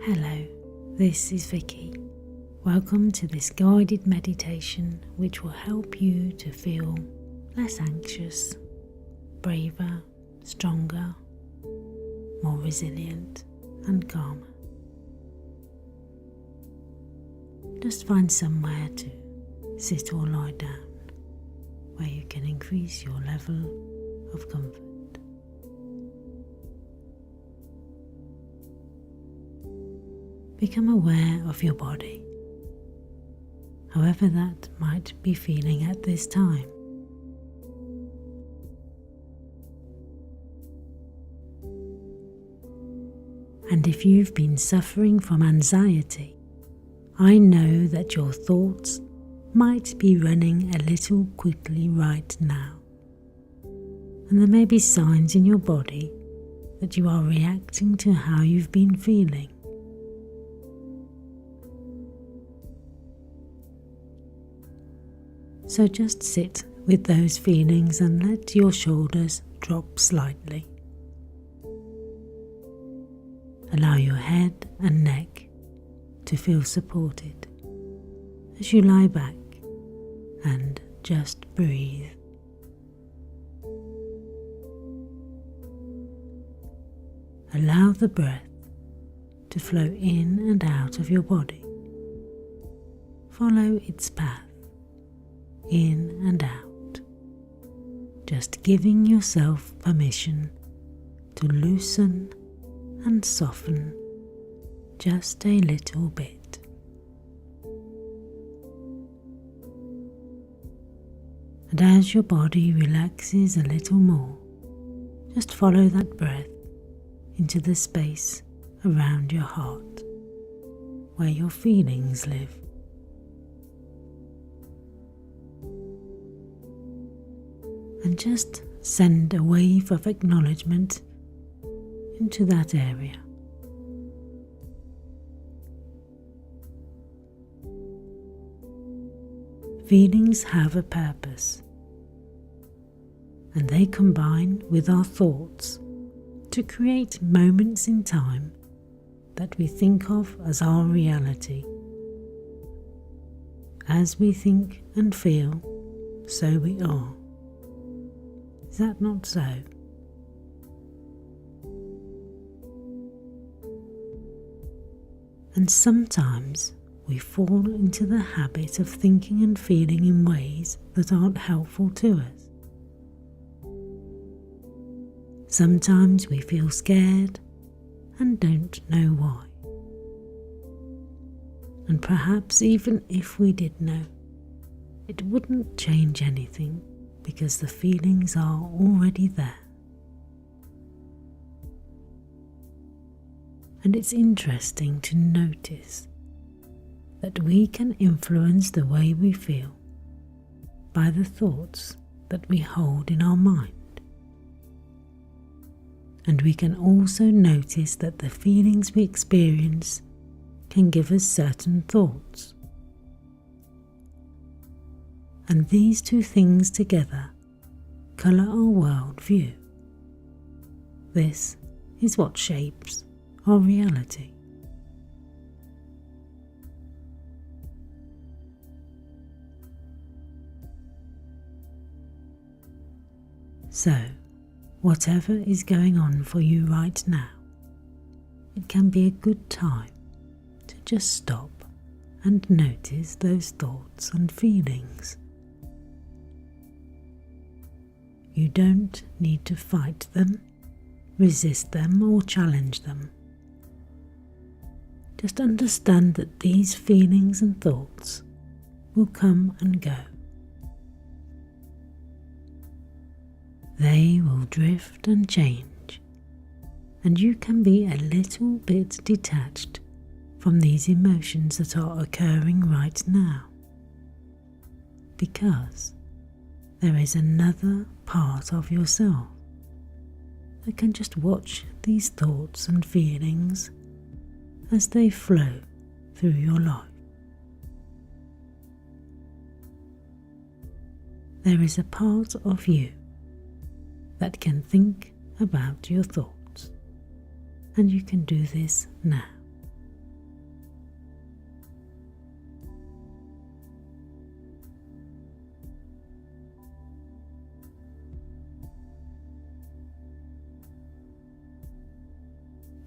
Hello, this is Vicky. Welcome to this guided meditation which will help you to feel less anxious, braver, stronger, more resilient and calmer. Just find somewhere to sit or lie down where you can increase your level of comfort. Become aware of your body, however that might be feeling at this time. And if you've been suffering from anxiety, I know that your thoughts might be running a little quickly right now, and there may be signs in your body that you are reacting to how you've been feeling. So just sit with those feelings and let your shoulders drop slightly. Allow your head and neck to feel supported as you lie back and just breathe. Allow the breath to flow in and out of your body. Follow its path, in and out, just giving yourself permission to loosen and soften just a little bit. And as your body relaxes a little more, just follow that breath into the space around your heart, where your feelings live. And just send a wave of acknowledgement into that area. Feelings have a purpose, and they combine with our thoughts to create moments in time that we think of as our reality. As we think and feel, so we are. Is that not so? And sometimes we fall into the habit of thinking and feeling in ways that aren't helpful to us. Sometimes we feel scared and don't know why. And perhaps even if we did know, it wouldn't change anything, because the feelings are already there. And it's interesting to notice that we can influence the way we feel by the thoughts that we hold in our mind. And we can also notice that the feelings we experience can give us certain thoughts. And these two things together colour our world view. This is what shapes our reality. So, whatever is going on for you right now, it can be a good time to just stop and notice those thoughts and feelings. You don't need to fight them, resist them, or challenge them. Just understand that these feelings and thoughts will come and go. They will drift and change, and you can be a little bit detached from these emotions that are occurring right now, because there is another part of yourself that can just watch these thoughts and feelings as they flow through your life. There is a part of you that can think about your thoughts, and you can do this now.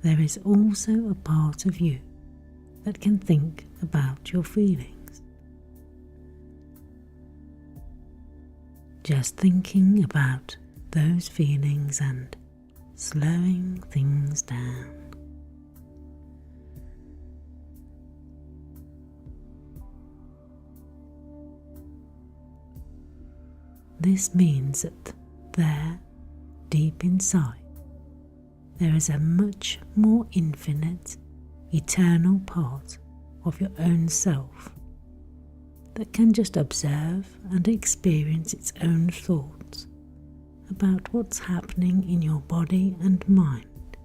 there is also a part of you that can think about your feelings. Just thinking about those feelings and slowing things down. This means that there, deep inside, there is a much more infinite, eternal part of your own self that can just observe and experience its own thoughts about what's happening in your body and mind.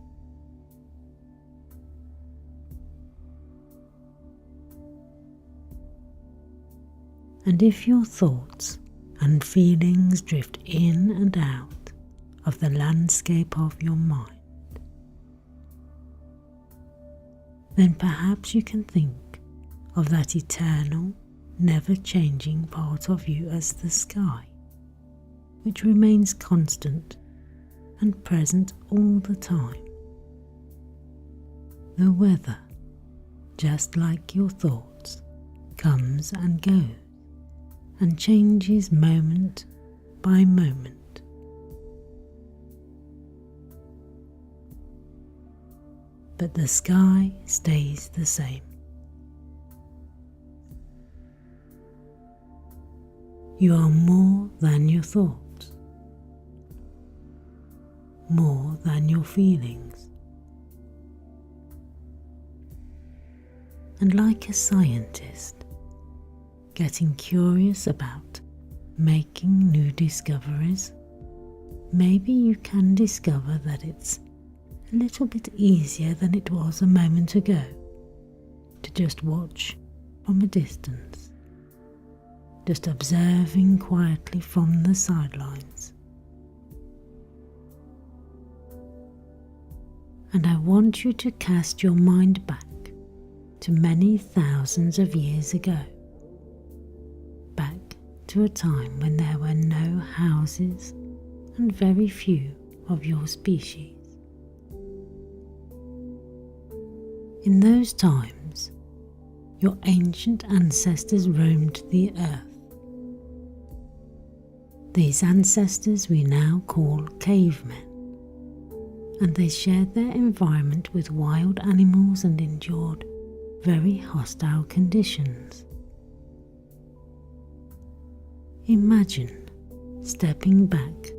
And if your thoughts and feelings drift in and out of the landscape of your mind, then perhaps you can think of that eternal, never-changing part of you as the sky, which remains constant and present all the time. The weather, just like your thoughts, comes and goes and changes moment by moment. But the sky stays the same. You are more than your thoughts, more than your feelings. And like a scientist, getting curious about making new discoveries, maybe you can discover that it's a little bit easier than it was a moment ago to just watch from a distance, just observing quietly from the sidelines. And I want you to cast your mind back to many thousands of years ago, back to a time when there were no houses and very few of your species. In those times, your ancient ancestors roamed the earth. These ancestors we now call cavemen, and they shared their environment with wild animals and endured very hostile conditions. Imagine stepping back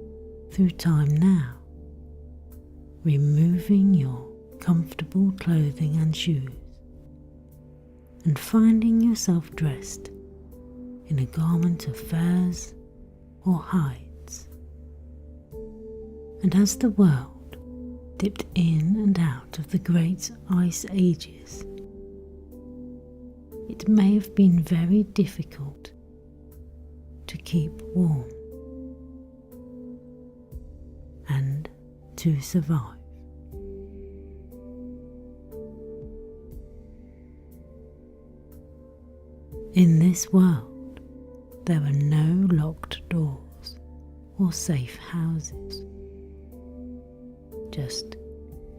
through time now, removing your comfortable clothing and shoes, and finding yourself dressed in a garment of furs or hides. And as the world dipped in and out of the great ice ages, it may have been very difficult to keep warm and to survive. In this world, there were no locked doors or safe houses, just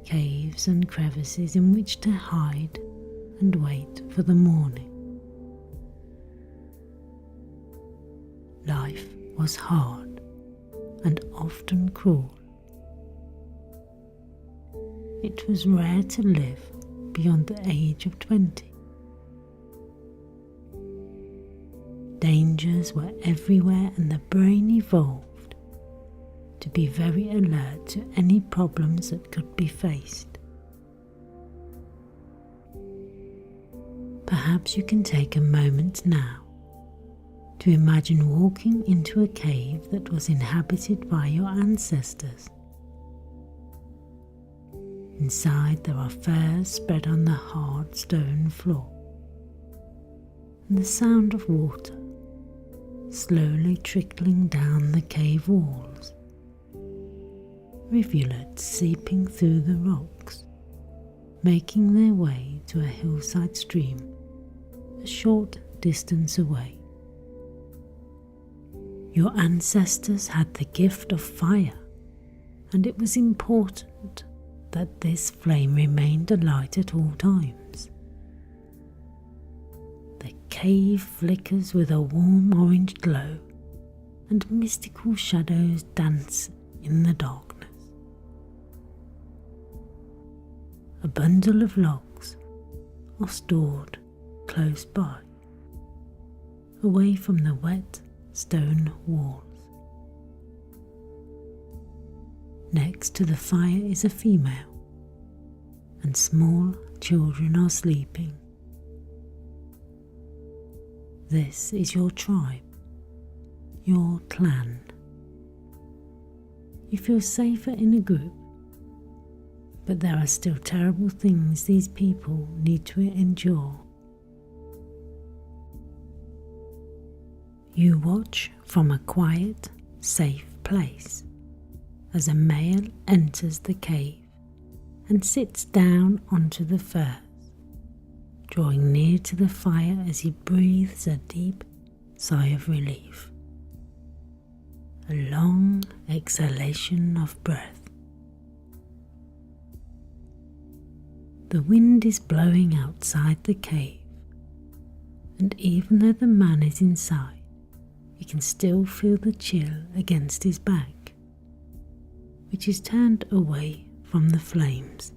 caves and crevices in which to hide and wait for the morning. Life was hard and often cruel. It was rare to live beyond the age of 20. Dangers were everywhere, and the brain evolved to be very alert to any problems that could be faced. Perhaps you can take a moment now to imagine walking into a cave that was inhabited by your ancestors. Inside there are furs spread on the hard stone floor, and the sound of water slowly trickling down the cave walls, rivulets seeping through the rocks, making their way to a hillside stream a short distance away. Your ancestors had the gift of fire, and it was important that this flame remained alight at all times. The cave flickers with a warm orange glow, and mystical shadows dance in the darkness. A bundle of logs are stored close by, away from the wet stone walls. Next to the fire is a female, and small children are sleeping. This is your tribe, your clan. You feel safer in a group, but there are still terrible things these people need to endure. You watch from a quiet, safe place as a male enters the cave and sits down onto the furs, drawing near to the fire as he breathes a deep sigh of relief. A long exhalation of breath. The wind is blowing outside the cave, and even though the man is inside, you can still feel the chill against his back, which is turned away from the flames.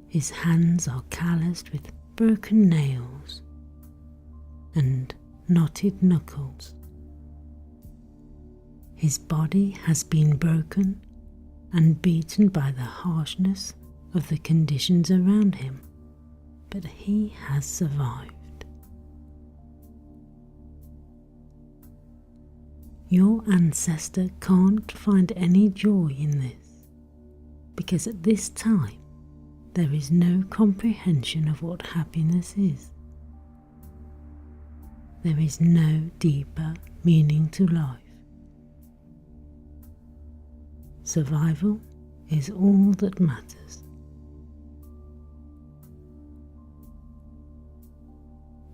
His hands are calloused with broken nails and knotted knuckles. His body has been broken and beaten by the harshness of the conditions around him, but he has survived. Your ancestor can't find any joy in this, because at this time there is no comprehension of what happiness is. There is no deeper meaning to life. Survival is all that matters.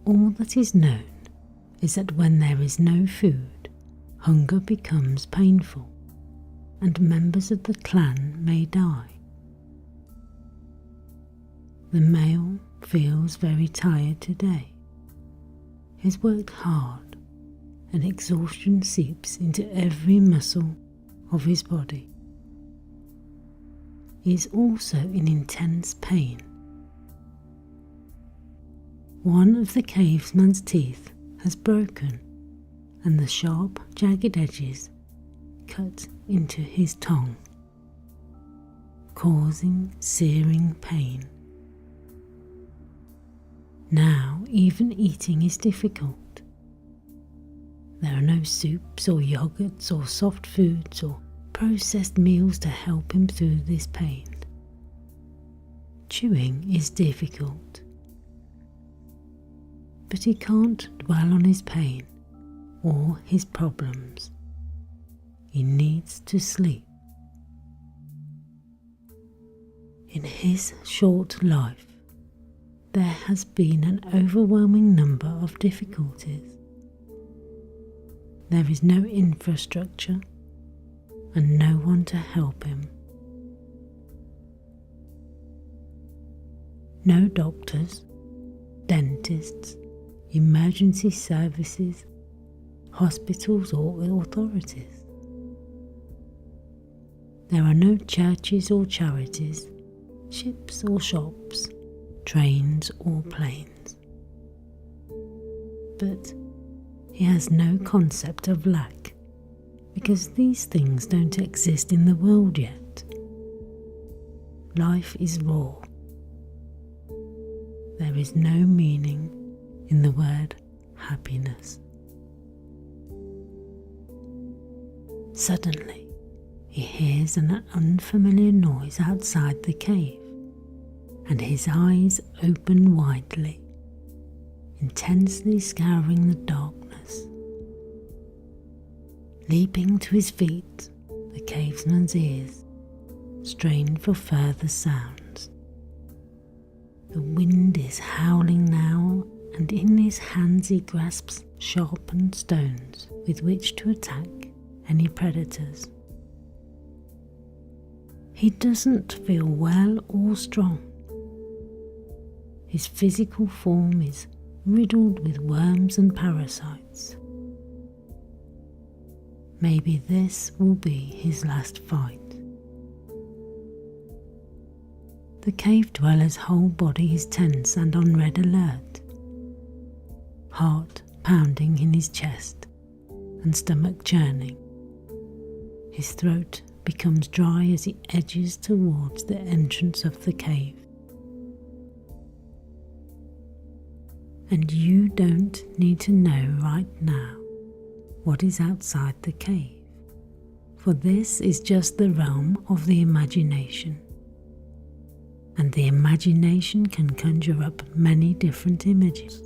All that is known is that when there is no food, hunger becomes painful, and members of the clan may die. The male feels very tired today. He's worked hard, and exhaustion seeps into every muscle of his body. He is also in intense pain. One of the caveman's teeth has broken, and the sharp, jagged edges cut into his tongue, causing searing pain. Now even eating is difficult. There are no soups or yogurts or soft foods or processed meals to help him through this pain. Chewing is difficult, but he can't dwell on his pain or his problems. He needs to sleep. In his short life, there has been an overwhelming number of difficulties. There is no infrastructure and no one to help him. No doctors, dentists, emergency services, hospitals or authorities. There are no churches or charities, ships or shops, trains or planes. But he has no concept of lack, because these things don't exist in the world yet. Life is raw. There is no meaning in the word happiness. Suddenly, he hears an unfamiliar noise outside the cave, and his eyes open widely, intensely scouring the darkness. Leaping to his feet, the caveman's ears strain for further sounds. The wind is howling now, and in his hands he grasps sharpened stones with which to attack any predators. He doesn't feel well or strong. His physical form is riddled with worms and parasites. Maybe this will be his last fight. The cave dweller's whole body is tense and on red alert, heart pounding in his chest and stomach churning. His throat becomes dry as he edges towards the entrance of the cave. And you don't need to know right now what is outside the cave, for this is just the realm of the imagination. And the imagination can conjure up many different images.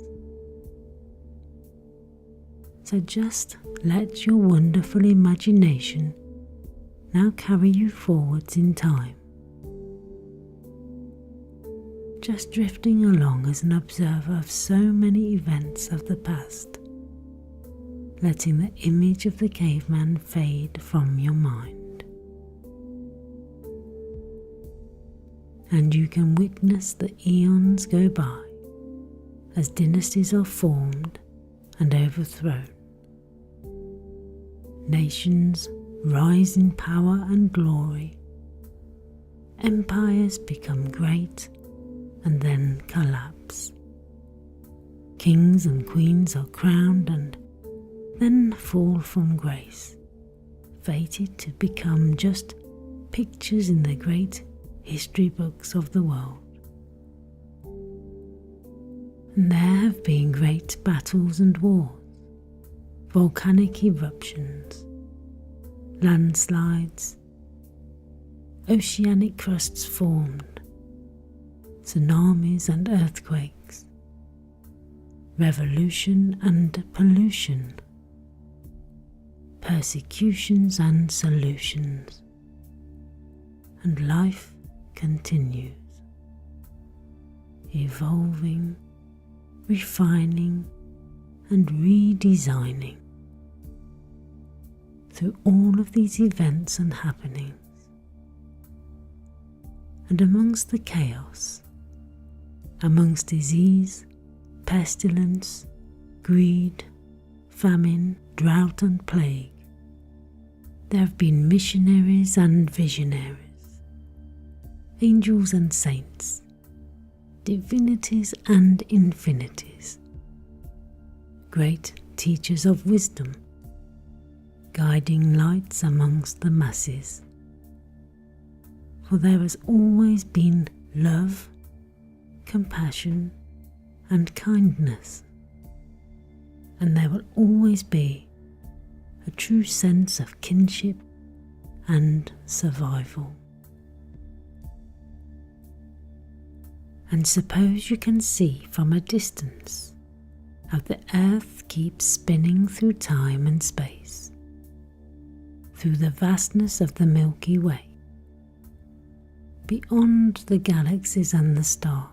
So just let your wonderful imagination now carry you forwards in time, just drifting along as an observer of so many events of the past, letting the image of the caveman fade from your mind. And you can witness the eons go by as dynasties are formed and overthrown. Nations rise in power and glory. Empires become great and then collapse. Kings and queens are crowned and then fall from grace, fated to become just pictures in the great history books of the world. And there have been great battles and wars, volcanic eruptions, landslides, oceanic crusts formed, tsunamis and earthquakes, revolution and pollution, persecutions and solutions, and life continues, evolving, refining, and redesigning through all of these events and happenings. And amongst the chaos, amongst disease, pestilence, greed, famine, drought and plague, there have been missionaries and visionaries, angels and saints, divinities and infinities, great teachers of wisdom, guiding lights amongst the masses. For there has always been love, compassion, and kindness, and there will always be a true sense of kinship and survival. And suppose you can see from a distance how the earth keeps spinning through time and space, through the vastness of the Milky Way, beyond the galaxies and the stars,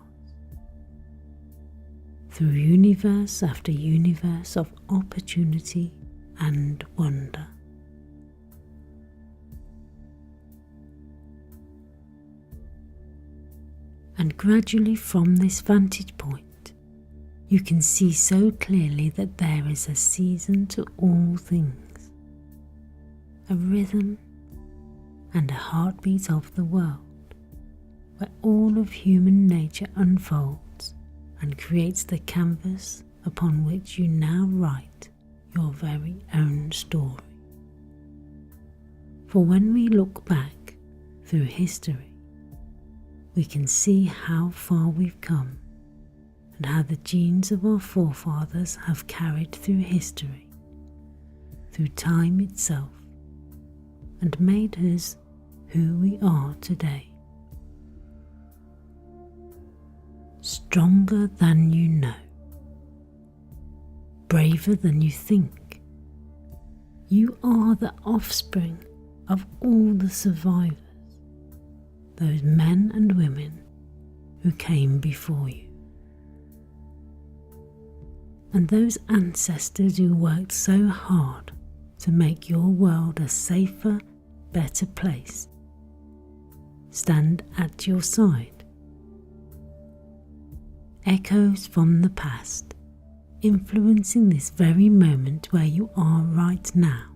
through universe after universe of opportunity and wonder. And gradually from this vantage point, you can see so clearly that there is a season to all things, a rhythm and a heartbeat of the world, where all of human nature unfolds and creates the canvas upon which you now write your very own story. For when we look back through history, we can see how far we've come and how the genes of our forefathers have carried through history, through time itself, and made us who we are today. Stronger than you know, braver than you think. You are the offspring of all the survivors, those men and women who came before you. And those ancestors who worked so hard to make your world a safer, better place. stand at your side. Echoes from the past influencing this very moment where you are right now.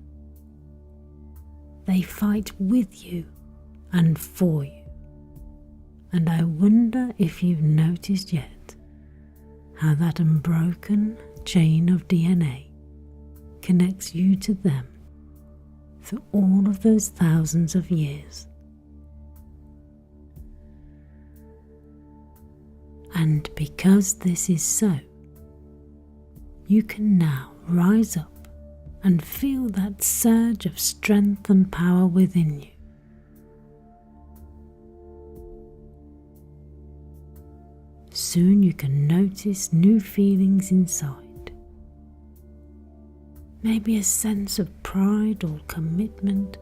They fight with you and for you. And I wonder if you've noticed yet how that unbroken chain of DNA connects you to them through all of those thousands of years. And because this is so, you can now rise up and feel that surge of strength and power within you. Soon you can notice new feelings inside. Maybe a sense of pride or commitment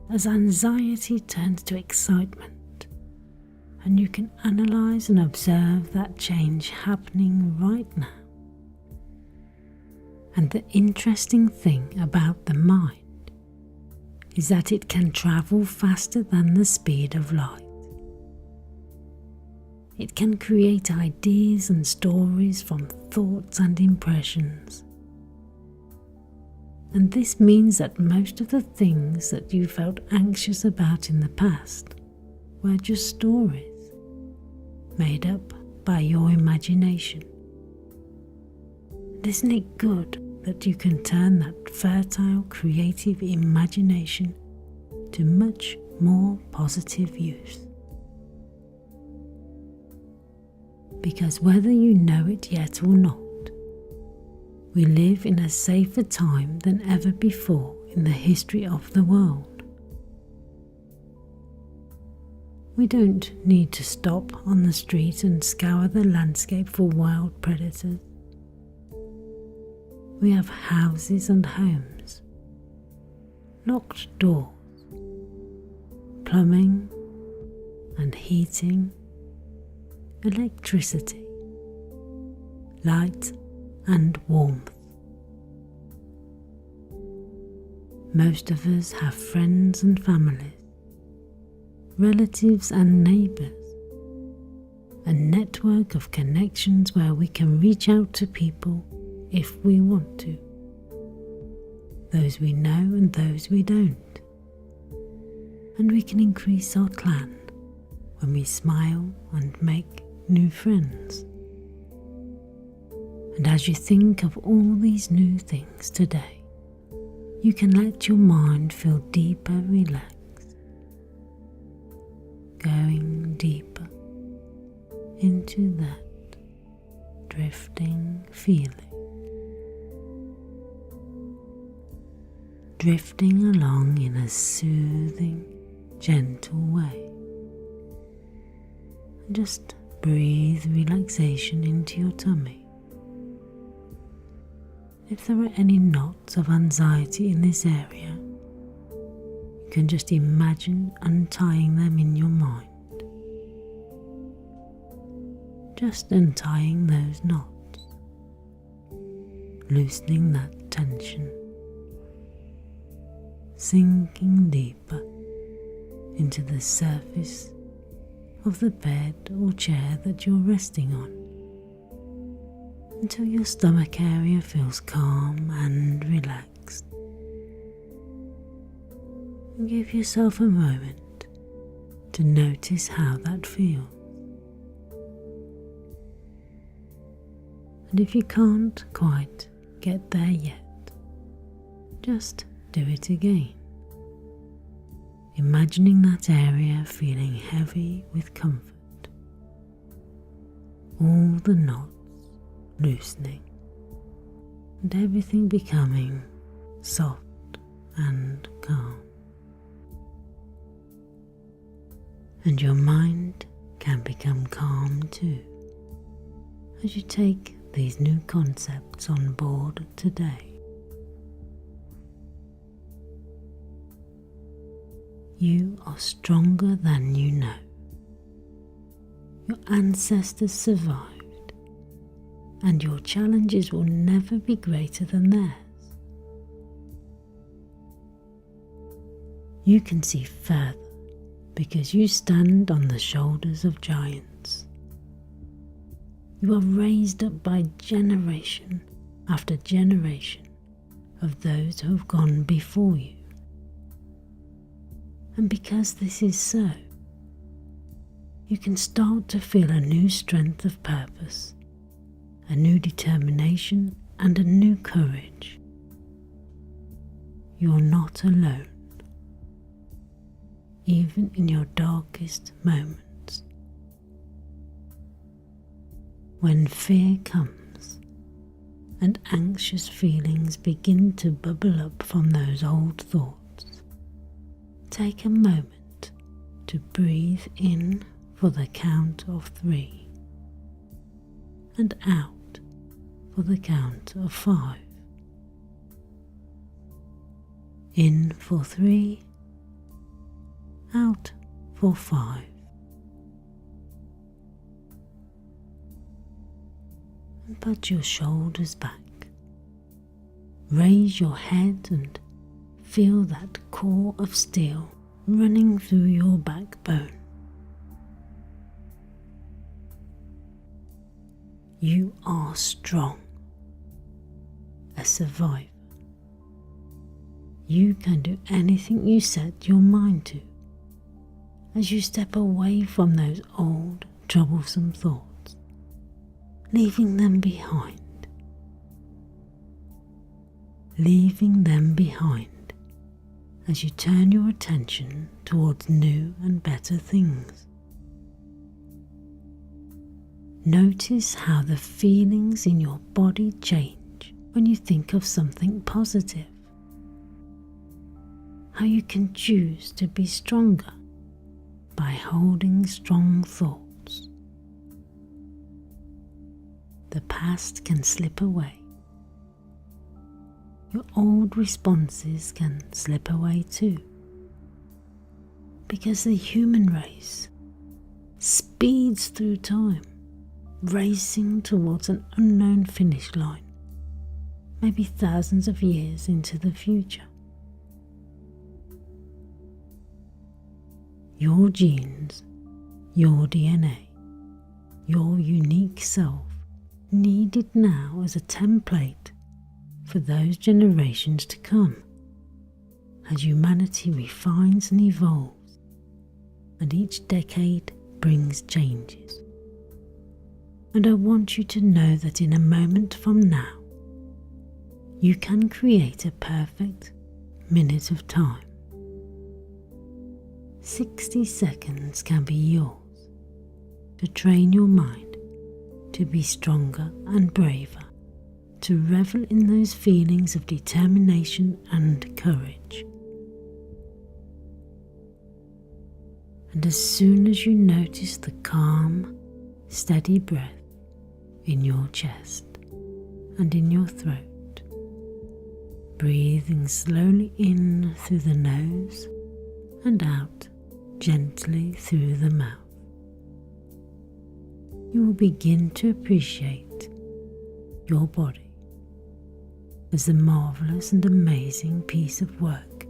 as anxiety turns to excitement, and you can analyze and observe that change happening right now. And the interesting thing about the mind is that it can travel faster than the speed of light. It can create ideas and stories from thoughts and impressions. And this means that most of the things that you felt anxious about in the past were just stories made up by your imagination. And isn't it good that you can turn that fertile, creative imagination to much more positive use? Because whether you know it yet or not, we live in a safer time than ever before in the history of the world. We don't need to stop on the street and scour the landscape for wild predators. We have houses and homes, locked doors, plumbing and heating, electricity, light and warmth. Most of us have friends and families, relatives and neighbours, a network of connections where we can reach out to people if we want to, those we know and those we don't. And we can increase our clan when we smile and make new friends. And as you think of all these new things today, you can let your mind feel deeper relaxed, going deeper into that drifting feeling, drifting along in a soothing, gentle way. And just breathe relaxation into your tummy. If there are any knots of anxiety in this area, you can just imagine untying them in your mind. Just untying those knots, loosening that tension, sinking deeper into the surface of the bed or chair that you're resting on, until your stomach area feels calm and relaxed. And give yourself a moment to notice how that feels. And if you can't quite get there yet, just do it again, imagining that area feeling heavy with comfort, all the knots loosening, and everything becoming soft and calm. And your mind can become calm too, as you take these new concepts on board today. You are stronger than you know. Your ancestors survived, and your challenges will never be greater than theirs. You can see further because you stand on the shoulders of giants. You are raised up by generation after generation of those who have gone before you. And because this is so, you can start to feel a new strength of purpose, a new determination, and a new courage. You're not alone, even in your darkest moments. When fear comes and anxious feelings begin to bubble up from those old thoughts, take a moment to breathe in for the count of 3 and out for the count of 5. In for 3, out for 5. And put your shoulders back. Raise your head and feel that core of steel running through your backbone. You are strong, a survivor. You can do anything you set your mind to as you step away from those old, troublesome thoughts, leaving them behind. Leaving them behind as you turn your attention towards new and better things. Notice how the feelings in your body change when you think of something positive. How you can choose to be stronger by holding strong thoughts. The past can slip away. Your old responses can slip away too. Because the human race speeds through time, racing towards an unknown finish line, maybe thousands of years into the future. Your genes, your DNA, your unique self, needed now as a template for those generations to come, as humanity refines and evolves, and each decade brings changes. And I want you to know that in a moment from now, you can create a perfect minute of time. 60 seconds can be yours to train your mind to be stronger and braver, to revel in those feelings of determination and courage. And as soon as you notice the calm, steady breath in your chest and in your throat, breathing slowly in through the nose and out gently through the mouth, you will begin to appreciate your body as the marvelous and amazing piece of work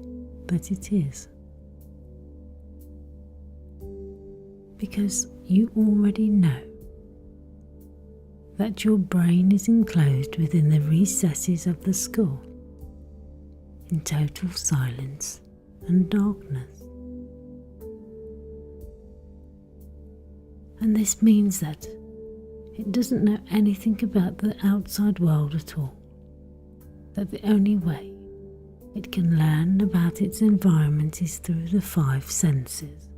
that it is. Because you already know that your brain is enclosed within the recesses of the skull, in total silence and darkness. And this means that it doesn't know anything about the outside world at all, that the only way it can learn about its environment is through the 5 senses.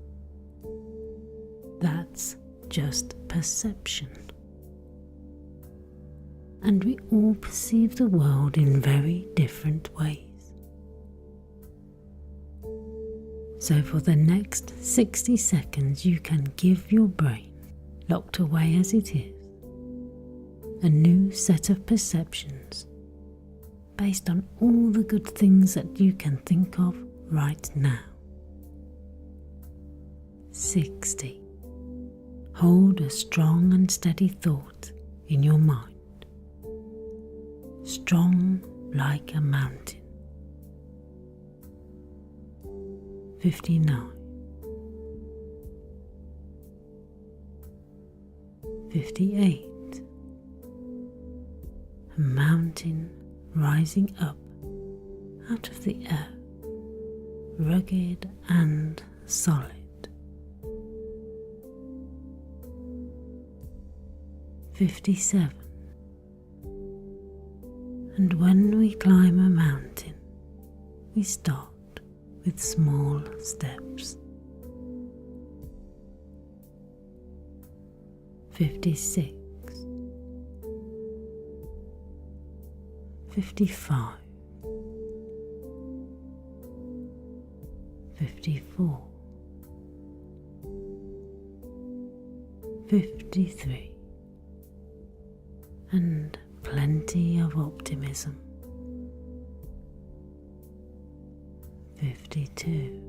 That's just perception. And we all perceive the world in very different ways. So for the next 60 seconds you can give your brain, locked away as it is, a new set of perceptions based on all the good things that you can think of right now. 60. Hold a strong and steady thought in your mind, strong like a mountain. 59. 58. A mountain rising up out of the earth, rugged and solid. 57. And when we climb a mountain, we start with small steps. 56. 55. 54. 53. And plenty of optimism. 52.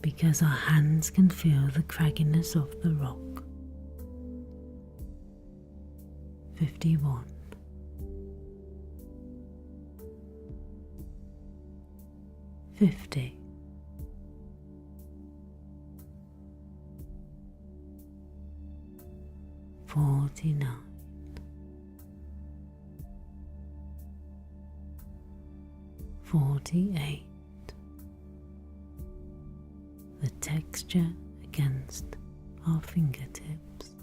Because our hands can feel the cragginess of the rock. 51. 50. 49. 48. The texture against our fingertips.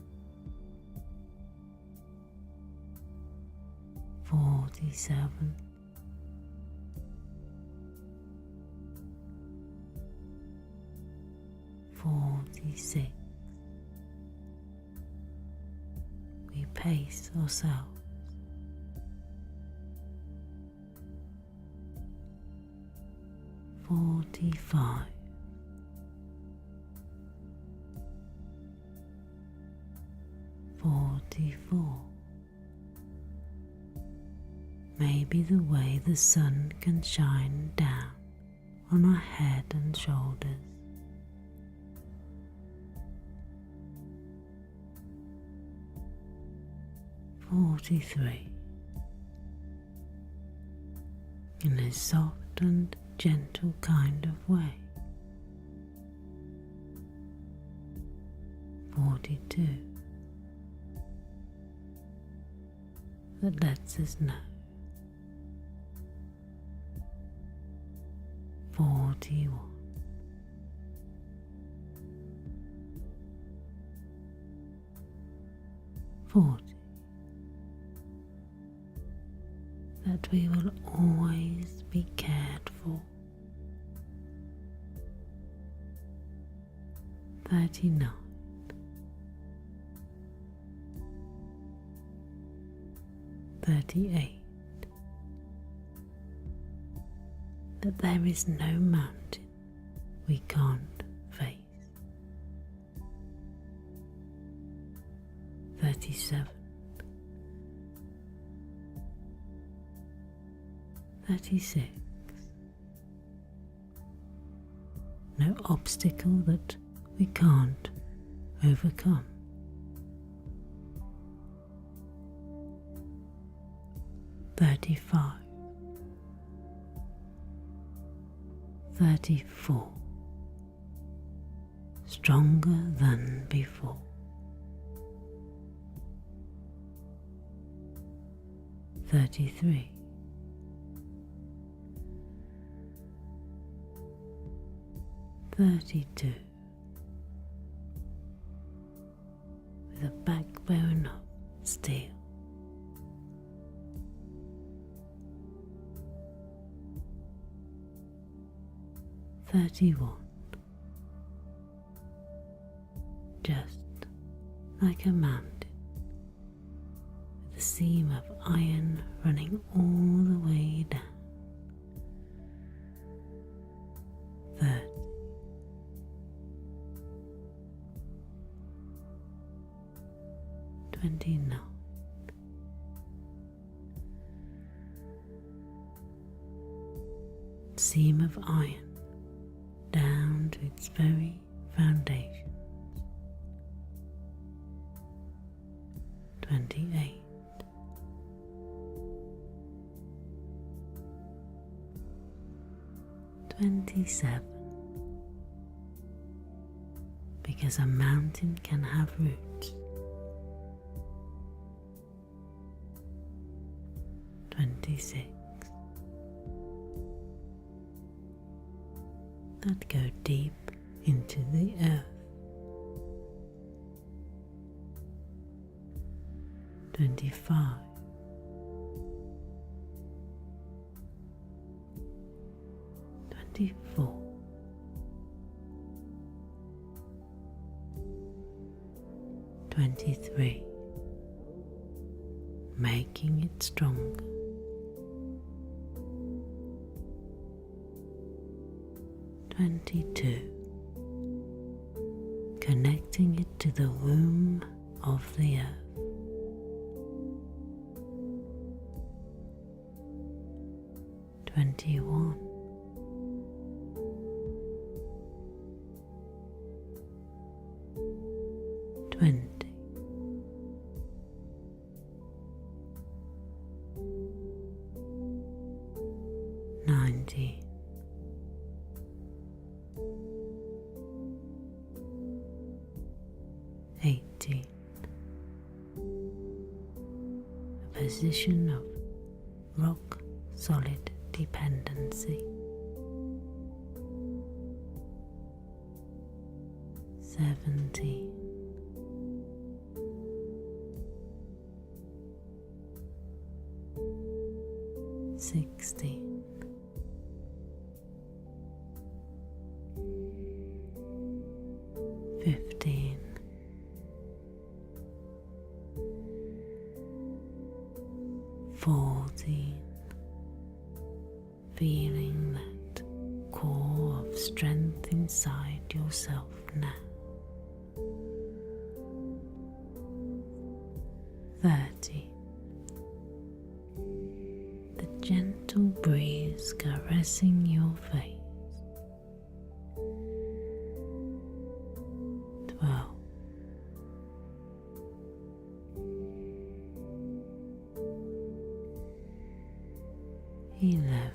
47. 46. We pace ourselves. 45. 44. Maybe the way the sun can shine down on our head and shoulders. 43. In a soft and gentle kind of way. 42. That lets us know. 41. 40. That we will always be cared for. 39. 38. That there is no mountain we can't face. 37. 36. No obstacle that we can't overcome. 35. 34. Stronger than before. 33. 32. With a backbone of steel. 31. Just like a mountain, with a seam of iron running all the way down. 30. 29. 'Seam of iron down to its very foundations. 28. 27. because a mountain can have roots. 26. That go deep into the earth. 25. 24. 23. Making it stronger. 22. Connecting it to the womb of the earth. 21. 20. 19. 18. A position of rock solid dependency. 17. 16. 15. 14. Feeling that core of strength inside yourself now. 30. The gentle breeze caressing your face. 12. 11.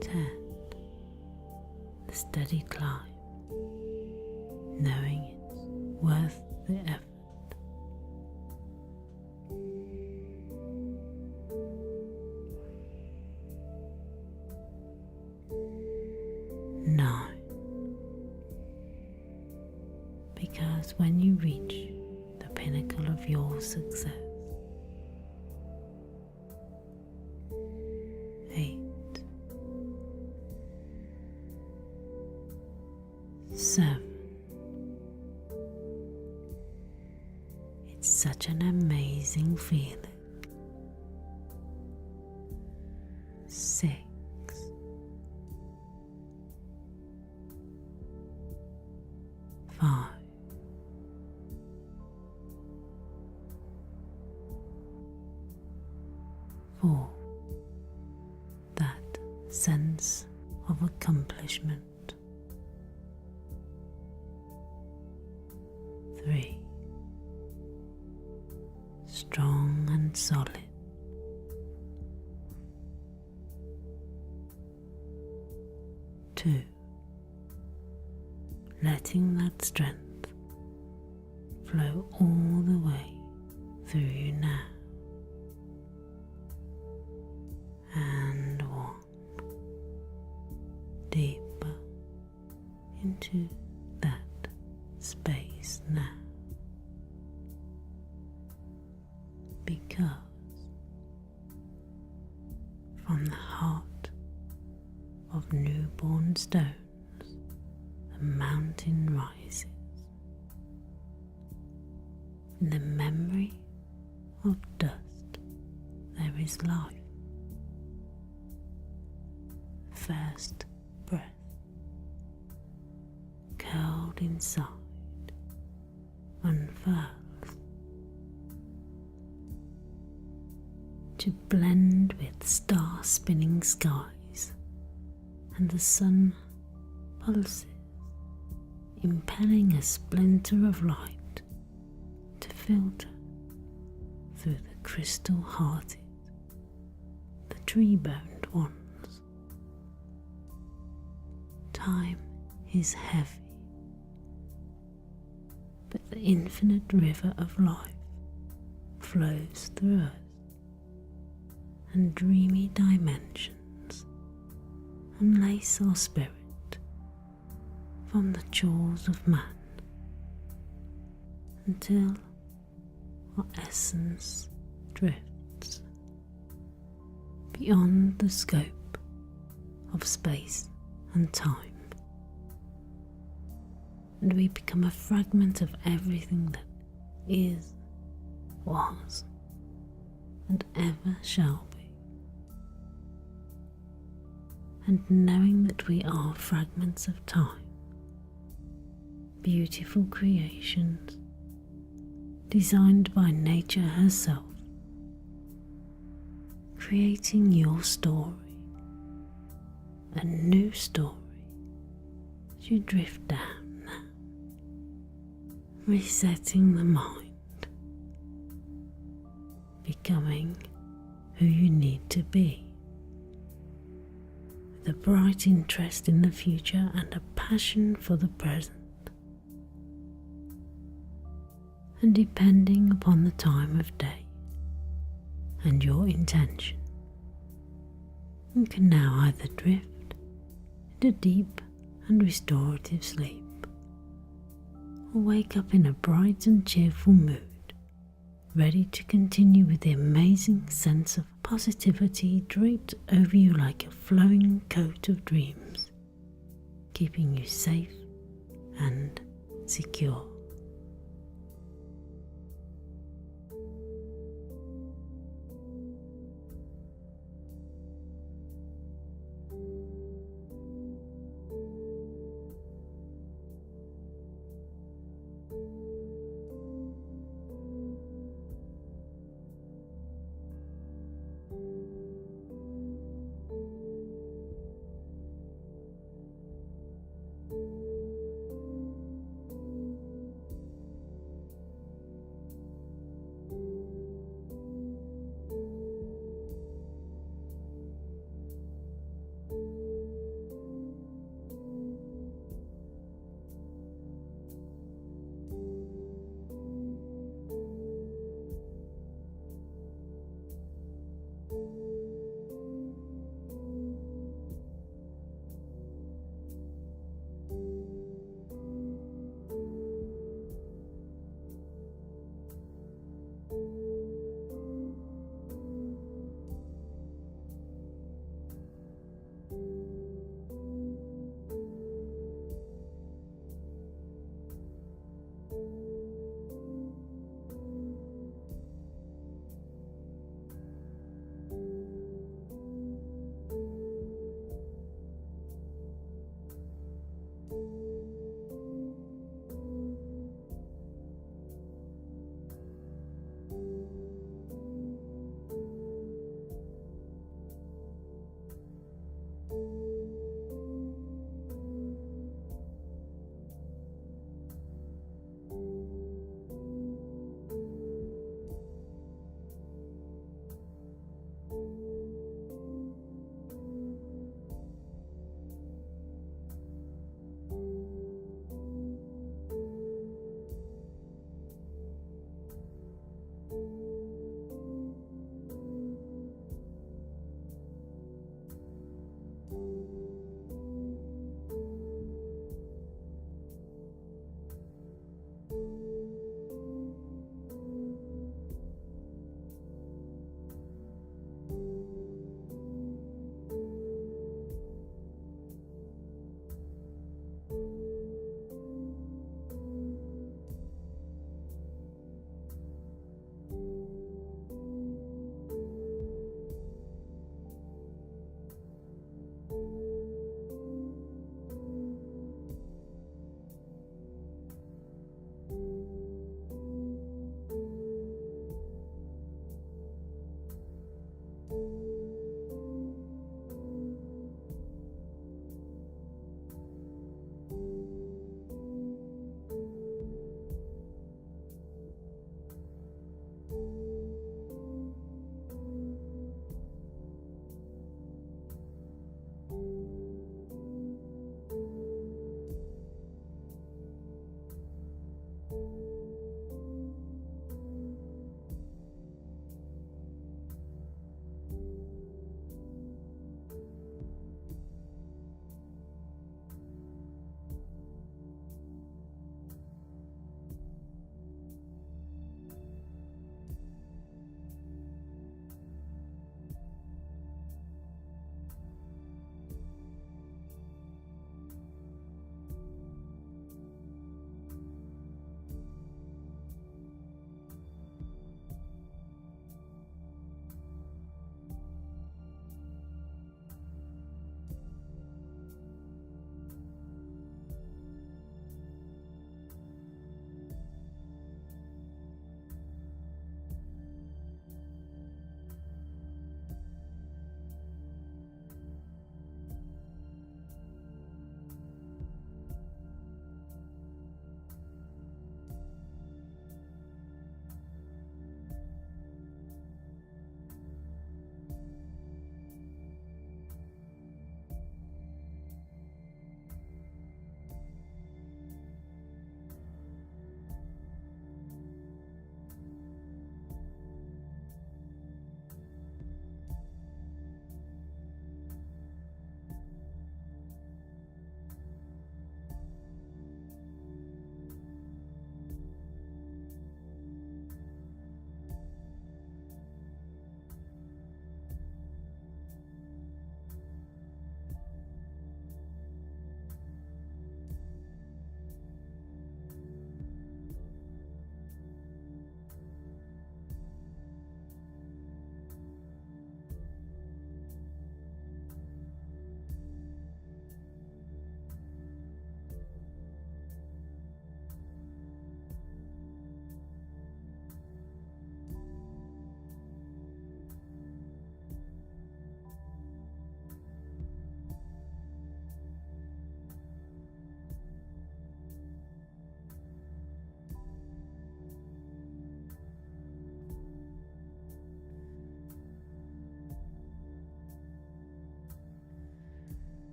10. The steady climb, knowing it's worth the effort. 9. Because when you reach the pinnacle of your success. 8. 7. It's such an amazing feeling. 6. 5. 4. That sense of accomplishment. 3. Strong and solid. 2. Letting that strength flow all the way through you now. And 1. Deeper into that space now. Because from the heart of newborn stones, the mountain rises. In the memory of dust, there is life. First breath, curled inside, unfurls to blend with star-spinning skies, and the sun pulses, impelling a splinter of light to filter through the crystal-hearted tree-boned ones. Time is heavy, but the infinite river of life flows through us, and dreamy dimensions unlace our spirit from the jaws of man until our essence drifts beyond the scope of space and time, and we become a fragment of everything that is, was, and ever shall be. And knowing that we are fragments of time, beautiful creations designed by nature herself, creating your story, a new story as you drift down now, resetting the mind, becoming who you need to be, with a bright interest in the future and a passion for the present. And depending upon the time of day and your intention, you can now either drift into deep and restorative sleep, or wake up in a bright and cheerful mood, ready to continue with the amazing sense of positivity draped over you like a flowing coat of dreams, keeping you safe and secure.